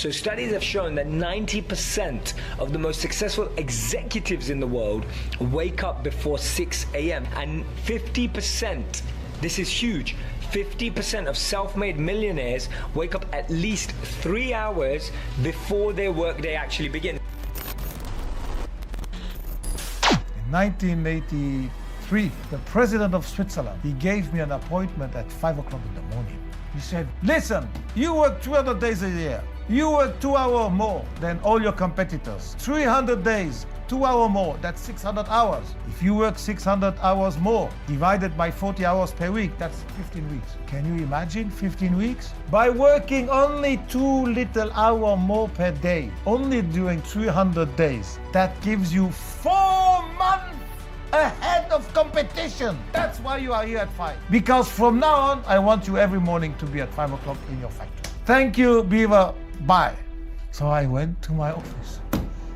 So studies have shown that 90% of the most successful executives in the world wake up before 6 a.m. and 50%, this is huge, 50% of self-made millionaires wake up at least 3 hours before their workday actually begins. In 1983, the president of Switzerland, he gave me an appointment at 5 o'clock in the morning. He said, listen, you work 200 days a year. You work 2 hours more than all your competitors. 300 days, 2 hours more, that's 600 hours. If you work 600 hours more, divided by 40 hours per week, that's 15 weeks. Can you imagine 15 weeks? By working only 2 little hours more per day, only during 300 days, that gives you 4 months ahead of competition. That's why you are here at 5. Because from now on, I want you every morning to be at 5 o'clock in your factory. Thank you, Beaver. Bye. So I went to my office.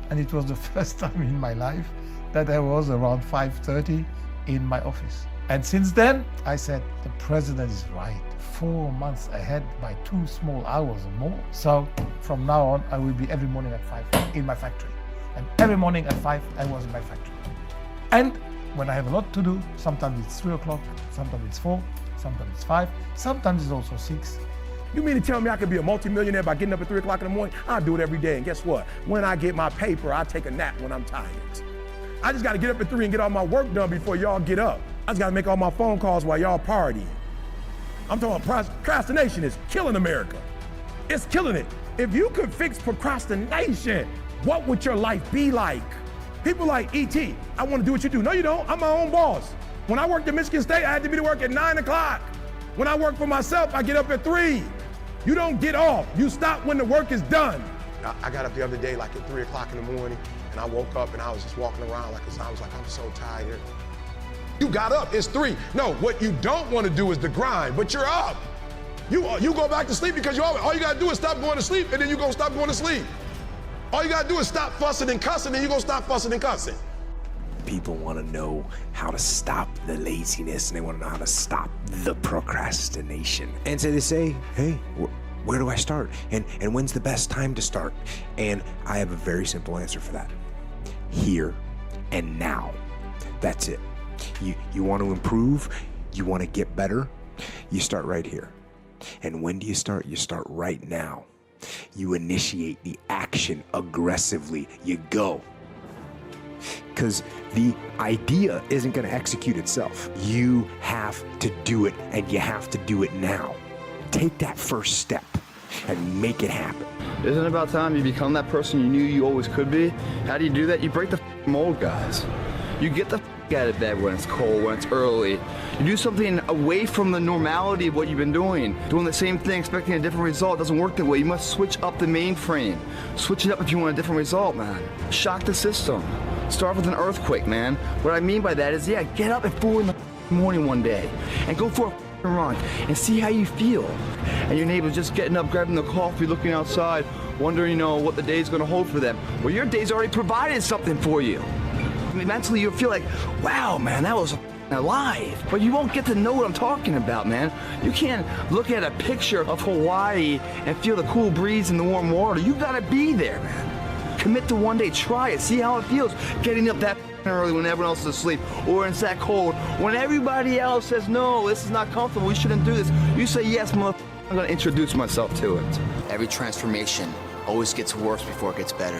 And it was the first time in my life that I was around 5:30 in my office. And since then, I said, the president is right. 4 months ahead by 2 small hours or more. So from now on, I will be every morning at 5 in my factory. And every morning at 5, I was in my factory. And when I have a lot to do, sometimes it's 3 o'clock, sometimes it's 4, sometimes it's 5, sometimes it's also 6. You mean to tell me I could be a multimillionaire by getting up at 3 o'clock in the morning? I do it every day, and guess what? When I get my paper, I take a nap when I'm tired. I just gotta get up at 3 and get all my work done before y'all get up. I just gotta make all my phone calls while y'all partying. I'm talking procrastination is killing America. It's killing it. If you could fix procrastination, what would your life be like? People like E.T., I wanna do what you do. No, you don't, I'm my own boss. When I worked at Michigan State, I had to be to work at 9 o'clock. When I work for myself, I get up at 3. You don't get off. You stop when the work is done. I got up the other day like at 3 o'clock in the morning, and I woke up and I was just walking around I was like, I'm so tired. You got up, it's 3. No, what you don't want to do is the grind, but you're up. You go back to sleep because all you gotta do is stop going to sleep, and then you gonna stop going to sleep. All you gotta do is stop fussing and cussing, and you're gonna stop fussing and cussing. People want to know how to stop the laziness, and they want to know how to stop the procrastination. And so they say, hey, where do I start? And when's the best time to start? And I have a very simple answer for that. Here and now. That's it. You want to improve, you want to get better, you start right here. And when do you start? You start right now. You initiate the action aggressively. You go. Because the idea isn't going to execute itself. You have to do it, and you have to do it now. Take that first step and make it happen. Isn't it about time you become that person you knew you always could be? How do you do that? You break the mold, guys. You get the out of bed when it's cold, when it's early. You do something away from the normality of what you've been doing. Doing the same thing, expecting a different result doesn't work that way. You must switch up the mainframe. Switch it up if you want a different result, man. Shock the system. Start with an earthquake, man. What I mean by that is, yeah, get up at 4 in the morning one day and go for a run and see how you feel. And your neighbor's just getting up, grabbing the coffee, looking outside, wondering, what the day's gonna hold for them. Well, your day's already provided something for you. Mentally, you'll feel like, wow, man, that was alive. But you won't get to know what I'm talking about, man. You can't look at a picture of Hawaii and feel the cool breeze and the warm water. You gotta be there, man. Commit to one day, try it, see how it feels. Getting up that early when everyone else is asleep, or it's that cold. When everybody else says, no, this is not comfortable, we shouldn't do this. You say, yes, motherfucker, I'm gonna introduce myself to it. Every transformation always gets worse before it gets better.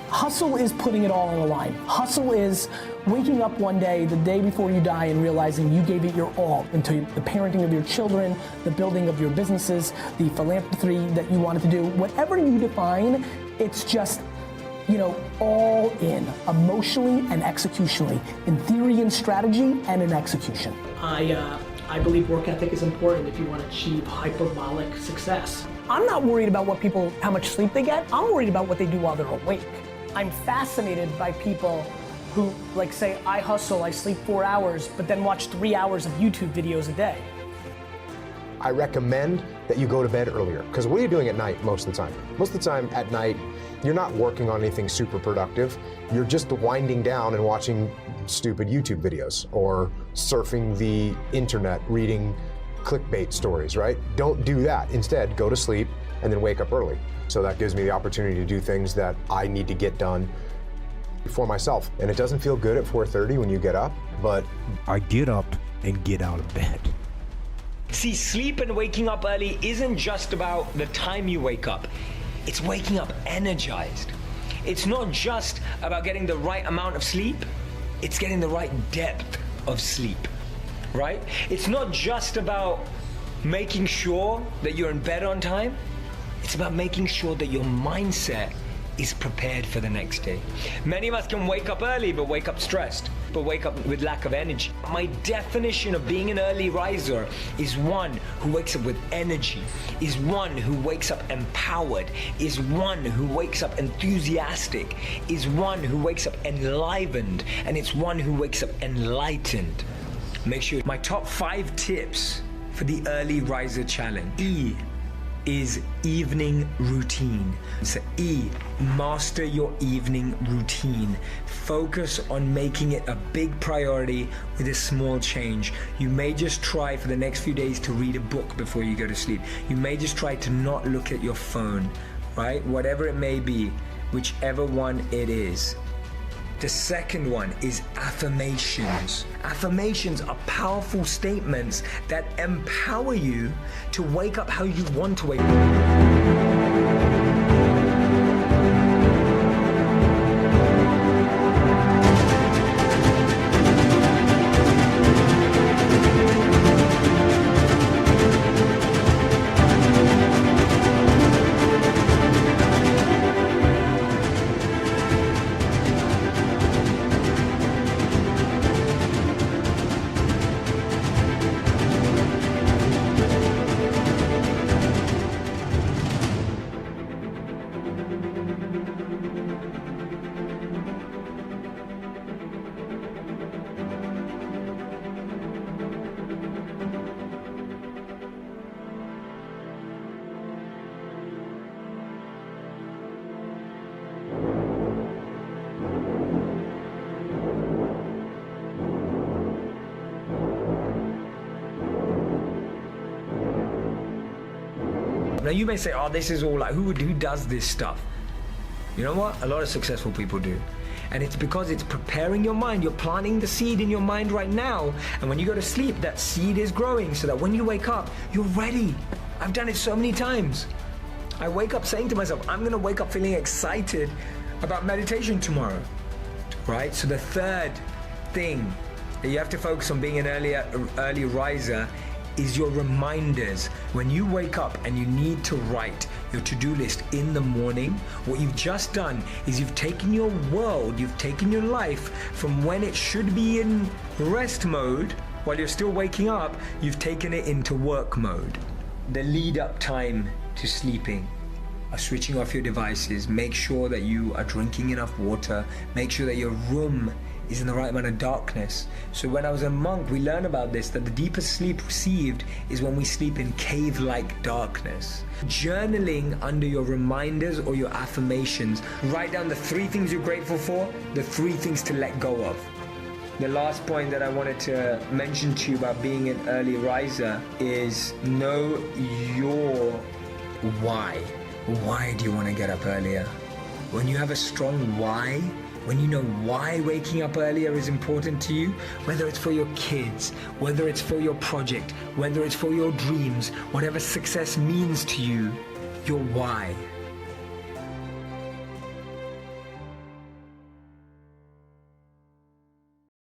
Hustle is putting it all on the line. Hustle is waking up one day, the day before you die, and realizing you gave it your all into the parenting of your children, the building of your businesses, the philanthropy that you wanted to do. Whatever you define, it's just, all in, emotionally and executionally, in theory and strategy and in execution. I believe work ethic is important if you want to achieve hyperbolic success. I'm not worried about how much sleep they get. I'm worried about what they do while they're awake. I'm fascinated by people who say, I hustle, I sleep 4 hours, but then watch 3 hours of YouTube videos a day. I recommend that you go to bed earlier, because what are you doing at night most of the time? Most of the time at night, you're not working on anything super productive. You're just winding down and watching stupid YouTube videos or surfing the internet, reading clickbait stories, right? Don't do that. Instead, go to sleep, and then wake up early. So that gives me the opportunity to do things that I need to get done for myself. And it doesn't feel good at 4:30 when you get up, but I get up and get out of bed. See, sleep and waking up early isn't just about the time you wake up. It's waking up energized. It's not just about getting the right amount of sleep. It's getting the right depth of sleep, right? It's not just about making sure that you're in bed on time. It's about making sure that your mindset is prepared for the next day. Many of us can wake up early, but wake up stressed, but wake up with lack of energy. My definition of being an early riser is one who wakes up with energy, is one who wakes up empowered, is one who wakes up enthusiastic, is one who wakes up enlivened, and it's one who wakes up enlightened. Make sure my top 5 tips for the early riser challenge. E is evening routine. So E, master your evening routine. Focus on making it a big priority with a small change. You may just try for the next few days to read a book before you go to sleep. You may just try to not look at your phone, right? Whatever it may be, whichever one it is. The second one is affirmations. Affirmations are powerful statements that empower you to wake up how you want to wake up. Now you may say, oh, this is all like, who does this stuff? You know what? A lot of successful people do. And it's because it's preparing your mind. You're planting the seed in your mind right now. And when you go to sleep, that seed is growing so that when you wake up, you're ready. I've done it so many times. I wake up saying to myself, I'm gonna wake up feeling excited about meditation tomorrow, right? So the third thing that you have to focus on being an early riser is your reminders. When you wake up and you need to write your to-do list in the morning, what you've just done is you've taken your world, you've taken your life from when it should be in rest mode while you're still waking up, you've taken it into work mode. The lead up time to sleeping are switching off your devices. Make sure that you are drinking enough water. Make sure that your room is in the right amount of darkness. So when I was a monk, we learned about this, that the deepest sleep received is when we sleep in cave-like darkness. Journaling under your reminders or your affirmations, write down the 3 things you're grateful for, the 3 things to let go of. The last point that I wanted to mention to you about being an early riser is know your why. Why do you want to get up earlier? When you have a strong why, when you know why waking up earlier is important to you, whether it's for your kids, whether it's for your project, whether it's for your dreams, whatever success means to you, your why